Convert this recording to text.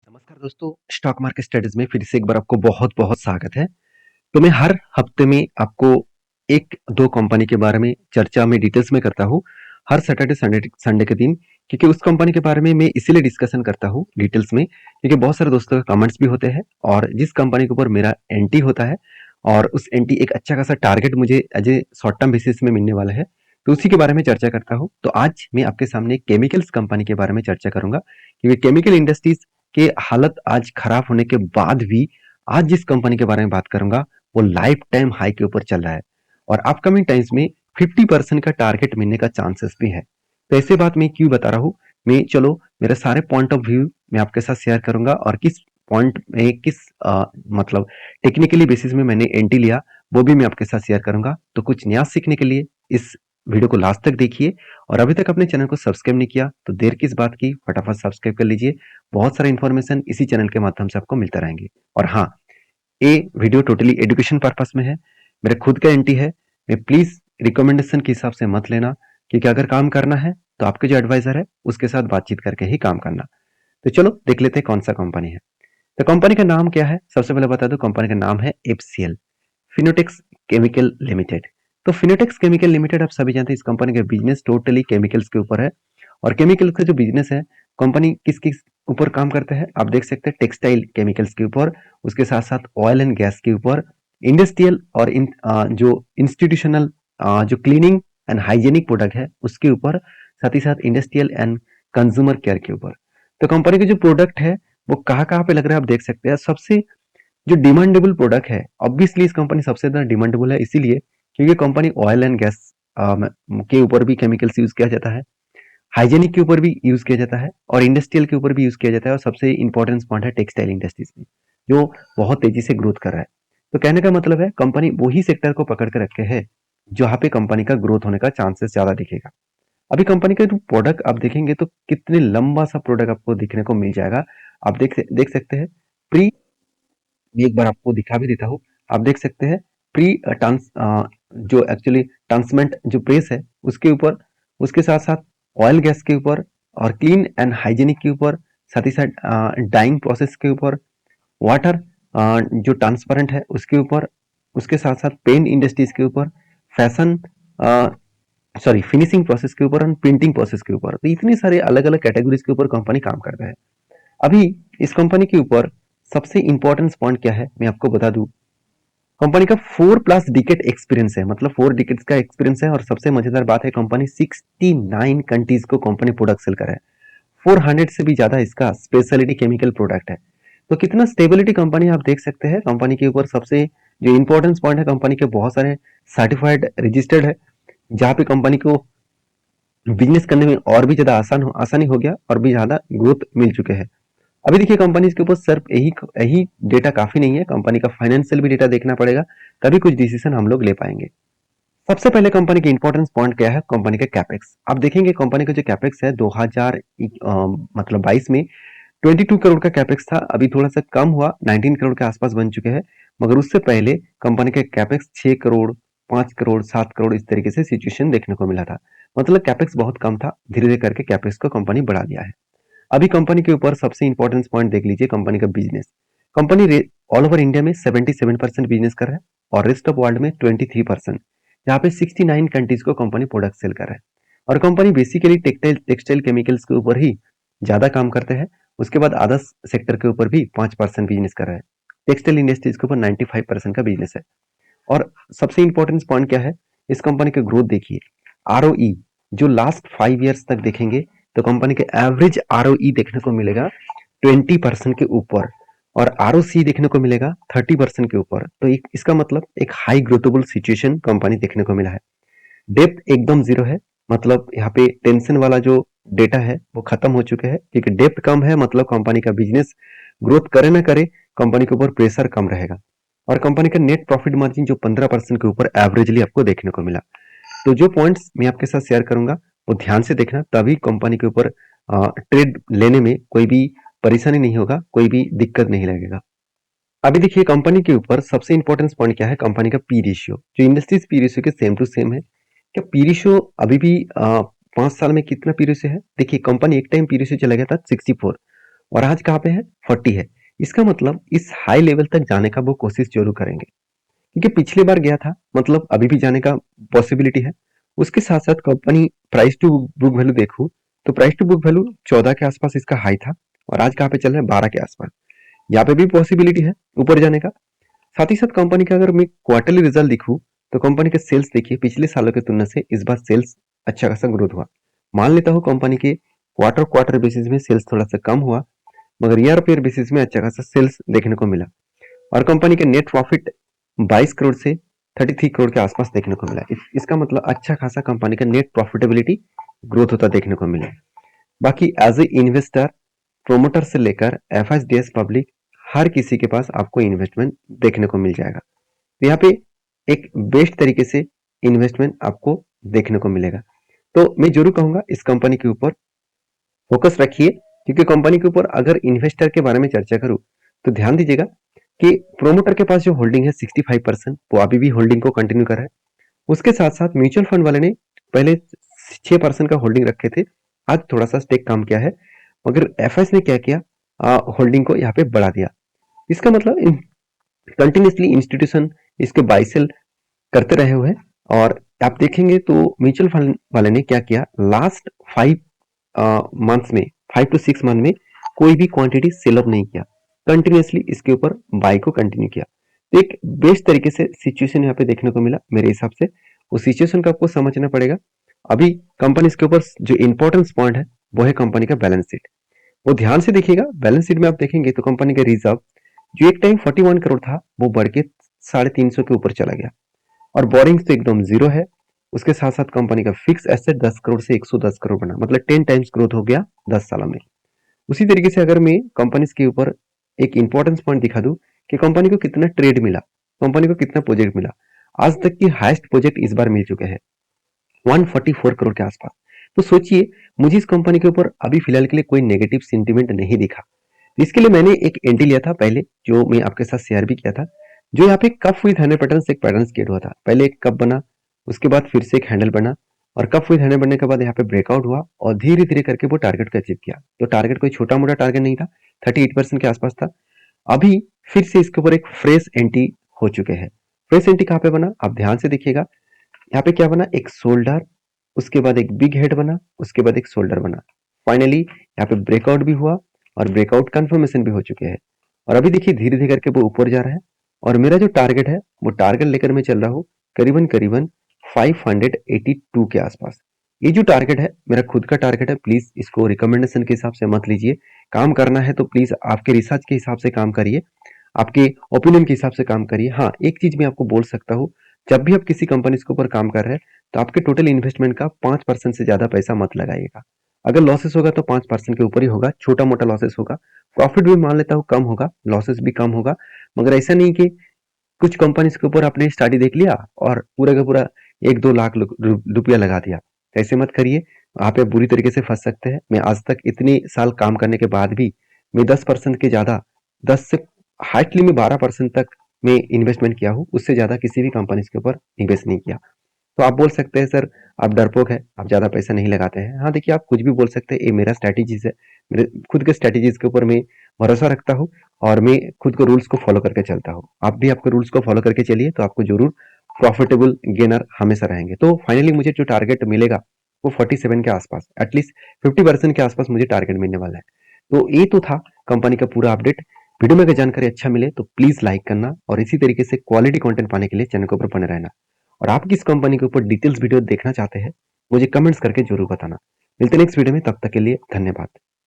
नमस्कार दोस्तों, stock market studies में फिर से एक बार आपको बहुत-बहुत स्वागत है। तो मैं हर हफ्ते में आपको 1-2 कंपनी के बारे में चर्चा में डिटेल्स में करता हूँ, हर सैटरडे संडे संडे के दिन, क्योंकि उस कंपनी के बारे में मैं इसीलिए डिस्कशन करता हूँ डिटेल्स में, क्योंकि बहुत सारे दोस्तों के कमेंट्स भी होते हैं और जिस कंपनी के ऊपर मेरा एंट्री होता है और उस एंट्री एक अच्छा खासा टारगेट मुझे as a short term basis में मिलने वाला है, तो उसी के बारे में चर्चा करता हूँ। तो आज मैं आपके सामने केमिकल्स कंपनी के बारे में चर्चा करूंगा, क्योंकि केमिकल इंडस्ट्रीज के हालत आज खराब होने के बाद भी आज जिस कंपनी के बारे में बात करूंगा वो लाइफ टाइम हाई के ऊपर चल रहा है और अपकमिंग टाइम्स में 50% का टारगेट मिलने का चांसेस भी है। तो ऐसे बात मैं क्यों बता रहा हूँ, मैं चलो मेरे सारे पॉइंट ऑफ व्यू मैं आपके साथ शेयर करूंगा और किस पॉइंट में किस मतलब टेक्निकली बेसिस में मैंने एंट्री लिया वो भी मैं आपके साथ शेयर करूंगा। तो कुछ नया सीखने के लिए इस वीडियो को लास्ट तक देखिए और अभी तक अपने चैनल को सब्सक्राइब नहीं किया तो देर किस बात की, फटाफट सब्सक्राइब कर लीजिए। बहुत सारा इन्फॉर्मेशन इसी चैनल के माध्यम से आपको मिलता रहेंगे। और हाँ, ये वीडियो टोटली एजुकेशन पर्पस में है, मेरे खुद का एंट्री है। मैं प्लीज रिकमेंडेशन के हिसाब से मत लेना, क्योंकि अगर काम करना है तो आपके जो एडवाइजर है उसके साथ बातचीत करके ही काम करना। तो चलो देख लेते हैं कौन सा कंपनी है। तो कंपनी का नाम क्या है, सबसे पहले बता दो, कंपनी का नाम है एफसीएल, फिनोटेक्स केमिकल लिमिटेड। तो फिनोटेक्स केमिकल लिमिटेड आप सभी जानते हैं, इस कंपनी का बिजनेस टोटली केमिकल्स के ऊपर है। और केमिकल का जो बिजनेस है, कंपनी किस किस ऊपर काम करते हैं आप देख सकते हैं, टेक्सटाइल केमिकल्स के ऊपर, उसके साथ साथ ऑयल एंड गैस के ऊपर, इंडस्ट्रियल और जो इंस्टीट्यूशनल जो क्लीनिंग एंड हाइजेनिक प्रोडक्ट है उसके ऊपर, साथ ही साथ इंडस्ट्रियल एंड कंज्यूमर केयर के ऊपर। तो कंपनी के जो प्रोडक्ट है वो कहाँ कहाँ पे लग रहा है आप देख सकते हैं। सबसे जो डिमांडेबल प्रोडक्ट है, ऑब्वियसली इस कंपनी सबसे ज्यादा डिमांडेबल है, इसीलिए क्योंकि कंपनी ऑयल एंड गैस के ऊपर भी केमिकल्स यूज किया जाता है, हाइजेनिक के ऊपर भी यूज किया जाता है और इंडस्ट्रियल के ऊपर भी यूज किया जाता है। और सबसे इंपॉर्टेंट पॉइंट है टेक्सटाइल इंडस्ट्रीज में, जो बहुत तेजी से ग्रोथ कर रहा है। तो कहने का मतलब है कंपनी वही सेक्टर को पकड़ कर रखे है जहाँ पे कंपनी का ग्रोथ होने का चांसेस ज्यादा दिखेगा। अभी कंपनी का जो प्रोडक्ट आप देखेंगे तो कितने लंबा सा प्रोडक्ट आपको दिखने को मिल जाएगा। आप देख सकते हैं प्री, मैं एक बार आपको दिखा भी देता हूँ। आप देख सकते हैं प्री ट्रांस जो एक्चुअली ट्रांसमेंट जो प्रेस है उसके ऊपर, उसके साथ साथ ऑयल गैस के ऊपर और क्लीन एंड हाइजीनिक के ऊपर, साथ ही साथ डाइंग प्रोसेस के ऊपर, वाटर जो ट्रांसपेरेंट है उसके ऊपर, उसके साथ साथ पेन इंडस्ट्रीज के ऊपर, फैशन सॉरी फिनिशिंग प्रोसेस के ऊपर और प्रिंटिंग प्रोसेस के ऊपर। तो इतने सारे अलग अलग कैटेगरीज के ऊपर कंपनी काम करता है। अभी इस कंपनी के ऊपर सबसे इंपॉर्टेंट पॉइंट क्या है मैं आपको बता दूं। कंपनी का 4+ डिकेड एक्सपीरियंस है, मतलब 4 डिकेड्स का एक्सपीरियंस है। और सबसे मजेदार बात है कंपनी 69 कंट्रीज को कंपनी प्रोडक्ट सेल कर रहा है, 400 से भी ज्यादा इसका स्पेशलिटी केमिकल प्रोडक्ट है। तो कितना स्टेबिलिटी कंपनी आप देख सकते हैं। कंपनी के ऊपर सबसे जो इंपॉर्टेंस पॉइंट है, कंपनी के बहुत सारे सर्टिफाइड रजिस्टर्ड है, जहाँ पे कंपनी को बिजनेस करने में और भी ज्यादा आसानी हो गया और भी ज्यादा ग्रोथ मिल चुके हैं। अभी देखिए कंपनी के ऊपर सिर्फ यही यही डेटा काफी नहीं है, कंपनी का फाइनेंशियल भी डेटा देखना पड़ेगा, तभी कुछ डिसीजन हम लोग ले पाएंगे। सबसे पहले कंपनी के इंपॉर्टेंस पॉइंट क्या है, कंपनी का कैपेक्स। आप देखेंगे कंपनी का जो कैपेक्स है 2000 मतलब 22 में 22 करोड़ का कैपेक्स था, अभी थोड़ा सा कम हुआ, 19 करोड़ के आसपास बन चुके हैं। मगर उससे पहले कंपनी का कैपेक्स 6 करोड़, 5 करोड़, 7 करोड़ इस तरीके से सिचुएशन देखने को मिला था। मतलब कैपेक्स बहुत कम था, धीरे धीरे करके कैपेक्स को कंपनी बढ़ा दिया है। अभी कंपनी के ऊपर सबसे इंपॉर्टेंट पॉइंट देख लीजिए, कंपनी का business. Company all over India में 77% बिजनेस कर रहा है और रेस्ट ऑफ वर्ल्ड में 23%, यहाँ पे 69 कंट्रीज को कंपनी प्रोडक्ट सेल कर रहा है। और कंपनी बेसिकली टेक्सटाइल केमिकल्स के ऊपर ही ज्यादा काम करते हैं, उसके बाद अदर्स सेक्टर के ऊपर भी 5% बिजनेस कर रहा है। टेक्सटाइल इंडस्ट्रीज के ऊपर 95% का बिजनेस है। और सबसे इंपॉर्टेंट पॉइंट क्या है, इस कंपनी का ग्रोथ देखिए। आरओई जो लास्ट 5 ईयर्स तक देखेंगे तो कंपनी के एवरेज आरओई देखने को मिलेगा 20% के ऊपर और आरओसी देखने को मिलेगा 30% के ऊपर। तो इसका मतलब एक हाई ग्रोथेबल सिचुएशन कंपनी देखने को मिला है। डेप्थ एकदम जीरो है, मतलब यहाँ पे टेंशन वाला जो डेटा है वो खत्म हो चुके हैं, क्योंकि डेप्थ कम है मतलब कंपनी का बिजनेस ग्रोथ करे ना करे कंपनी के ऊपर प्रेशर कम रहेगा। और कंपनी का नेट प्रॉफिट मार्जिन जो 15% के ऊपर एवरेजली आपको देखने को मिला। तो जो पॉइंट्स मैं आपके साथ शेयर करूंगा वो ध्यान से देखना, तभी कंपनी के ऊपर ट्रेड लेने में कोई भी परेशानी नहीं होगा, कोई भी दिक्कत नहीं लगेगा। अभी देखिए कंपनी के ऊपर सबसे इंपॉर्टेंट पॉइंट क्या है, कंपनी का पी रेशियो, जो इंडस्ट्रीज पी रेशियो के सेम टू सेम है। क्या पी रेशियो अभी भी 5 साल में कितना पी रेशियो है, देखिए कंपनी एक टाइम पी रेशियो चला गया था 64, और आज कहाँ पे है, 40 है। इसका मतलब इस हाई लेवल तक जाने का वो कोशिश जरूर करेंगे, क्योंकि पिछली बार गया था, मतलब अभी भी जाने का पॉसिबिलिटी है। उसके साथ साथ company price to book value देखूं तो प्राइस टू बुक वैल्यू 14 के आसपास इसका हाई था, और आज कहाँ पे चल रहा है, 12 के आसपास। यहाँ पे भी पॉसिबिलिटी है ऊपर जाने का। साथ ही साथ कंपनी का अगर मैं क्वार्टरली रिजल्ट दिखूं तो कंपनी के सेल्स देखिए, पिछले सालों की तुलना से इस बार सेल्स अच्छा खासा ग्रोथ हुआ। मान लेता हूँ कंपनी के क्वार्टर क्वार्टर बेसिस में सेल्स थोड़ा सा कम हुआ, मगर ईयर पर बेसिस में अच्छा खासा सेल्स देखने को मिला। और कंपनी के नेट प्रॉफिट 22 करोड़ से 33 करोड़ के आसपास देखने को मिला। इसका मतलब अच्छा खासा कंपनी का नेट प्रॉफिटेबिलिटी ग्रोथ होता देखने को मिला। बाकी एज ए इन्वेस्टर, प्रोमोटर से लेकर एफएसडीएस पब्लिक, हर किसी के पास आपको इन्वेस्टमेंट देखने को मिल जाएगा। तो यहाँ पे एक बेस्ट तरीके से इन्वेस्टमेंट आपको देखने को मिलेगा। तो मैं जरूर कहूंगा इस कंपनी के ऊपर फोकस रखिए, क्योंकि कंपनी के ऊपर अगर इन्वेस्टर के बारे में चर्चा करूं तो ध्यान दीजिएगा कि प्रोमोटर के पास जो होल्डिंग है 65%, वो अभी भी होल्डिंग को कंटिन्यू कर रहा है। उसके साथ साथ म्यूचुअल फंड वाले ने पहले 6% का होल्डिंग रखे थे, आज थोड़ा सा स्टेक कम किया है, मगर एफएस ने क्या किया, होल्डिंग को यहाँ पे बढ़ा दिया। इसका मतलब कंटिन्यूसली इंस्टीट्यूशन इसके बाई सेल करते रहे हुए हैं। और आप देखेंगे तो म्यूचुअल फंड वाले ने क्या किया, लास्ट 5 मंथ्स में, 5 to 6 मंथ में कोई भी क्वांटिटी सेल अप नहीं किया, कंटिन्यूसली इसके ऊपर बाई को कंटिन्यू किया। तो एक बेस्ट तरीके से सिचुएशन यहाँ पे देखने को मिला मेरे हिसाब से। उस सिचुएशन को आपको समझना पड़ेगा। अभी कंपनी के ऊपर जो इंपॉर्टेंस पॉइंट है वो है कंपनी का बैलेंस शीट। वो ध्यान से देखिएगा, बैलेंस शीट में आप देखेंगे तो कंपनी का रिजर्व जो एक टाइम 41 करोड़ था वो बढ़ के 350 के ऊपर चला गया, और बोरिंग्स तो एकदम जीरो है। उसके साथ साथ कंपनी का फिक्स एसेट 10 करोड़ से 110 करोड़ बना, मतलब 10 टाइम्स ग्रोथ हो गया 10 सालों में। उसी तरीके से अगर मैं कंपनी के ऊपर एक इंपॉर्टेंस पॉइंट दिखा दूं कि कंपनी को कितना ट्रेड मिला, कंपनी को कितना प्रोजेक्ट मिला, आज तक की हाईएस्ट प्रोजेक्ट इस बार मिल चुके हैं 144 करोड़ के आसपास। तो सोचिए, मुझे इस कंपनी के ऊपर अभी फिलहाल के लिए कोई नेगेटिव सेंटीमेंट नहीं दिखा। इसके लिए मैंने एक एंट्री लिया था पहले, जो मैं आपके साथ शेयर भी किया था। जो यहाँ पे कप विद हैंडल पैटर्न से एक पैटर्न क्रिएट हुआ था, पहले एक कप बना, उसके बाद फिर से एक हैंडल बना, और कप विद हैंडल बनने के बाद यहाँ पे ब्रेकआउट हुआ, और धीरे धीरे करके वो टारगेट को अचीव किया। तो टारगेट कोई छोटा मोटा टारगेट नहीं था, 38% के आसपास था। अभी फिर से इसके ऊपर एक फ्रेश एंट्री हो चुके हैं। फ्रेश एंट्री कहाँ पे बना, आप ध्यान से देखिएगा। यहाँ पे क्या बना, एक शोल्डर, उसके बाद एक बिग हेड बना, उसके बाद एक शोल्डर बना। फाइनली यहाँ पे ब्रेकआउट भी हुआ, और ब्रेकआउट कंफर्मेशन भी हो चुके हैं। और अभी देखिए धीरे धीरे करके वो ऊपर जा रहा है, और मेरा जो टारगेट है वो टारगेट लेकर मैं चल रहा हूँ करीबन करीबन 582 के आसपास। ये जो टारगेट है मेरा खुद का टारगेट है, प्लीज इसको रिकमेंडेशन के हिसाब से मत लीजिए। काम करना है तो प्लीज आपके रिसर्च के हिसाब से काम करिए, आपके ओपिनियन के हिसाब से काम करिए। हाँ, एक चीज मैं आपको बोल सकता हूँ, जब भी आप किसी कंपनी के ऊपर काम कर रहे हैं तो आपके टोटल इन्वेस्टमेंट का 5% से ज्यादा पैसा मत लगाइएगा। अगर लॉसेस होगा तो 5% के ऊपर ही होगा, छोटा मोटा लॉसेस होगा। प्रॉफिट भी मान लेता हूँ कम होगा, लॉसेस भी कम होगा, मगर ऐसा नहीं कि कुछ कंपनीज के ऊपर आपने स्टडी देख लिया और पूरा का पूरा 1-2 लाख रुपया लगा दिया। ऐसे मत करिए, आप पे बुरी तरीके से फंस सकते हैं। मैं आज तक इतने साल काम करने के बाद भी मैं 10% के ज्यादा, 10 से हार्डली मैं 12% तक मैं इन्वेस्टमेंट किया हूँ, उससे ज्यादा किसी भी कंपनी के ऊपर इन्वेस्ट नहीं किया। तो आप बोल सकते हैं सर आप डरपोक है, आप ज्यादा पैसा नहीं लगाते हैं। हाँ देखिए, आप कुछ भी बोल सकते हैं, ये मेरा स्ट्रैटेजीज है, मेरे खुद के स्ट्रैटेजीज के ऊपर मैं भरोसा रखता हूँ, और मैं खुद को रूल्स को फॉलो करके चलता हूँ। आप भी आपके रूल्स को फॉलो करके चलिए तो आपको जरूर प्रॉफिटेबल गेनर हमेशा रहेंगे। तो फाइनली मुझे जो टारगेट मिलेगा वो 47 के आसपास, एटलीस्ट 50% के आसपास मुझे टारगेट मिलने वाला है। तो ये तो था कंपनी का पूरा अपडेट। वीडियो में अगर जानकारी अच्छा मिले तो प्लीज लाइक करना, और इसी तरीके से क्वालिटी कंटेंट पाने के लिए चैनल के ऊपर बने रहना। और आप किस कंपनी के ऊपर डिटेल्स वीडियो देखना चाहते हैं मुझे कमेंट्स करके जरूर बताना। मिलते हैं नेक्स्ट वीडियो में, तब तक के लिए धन्यवाद।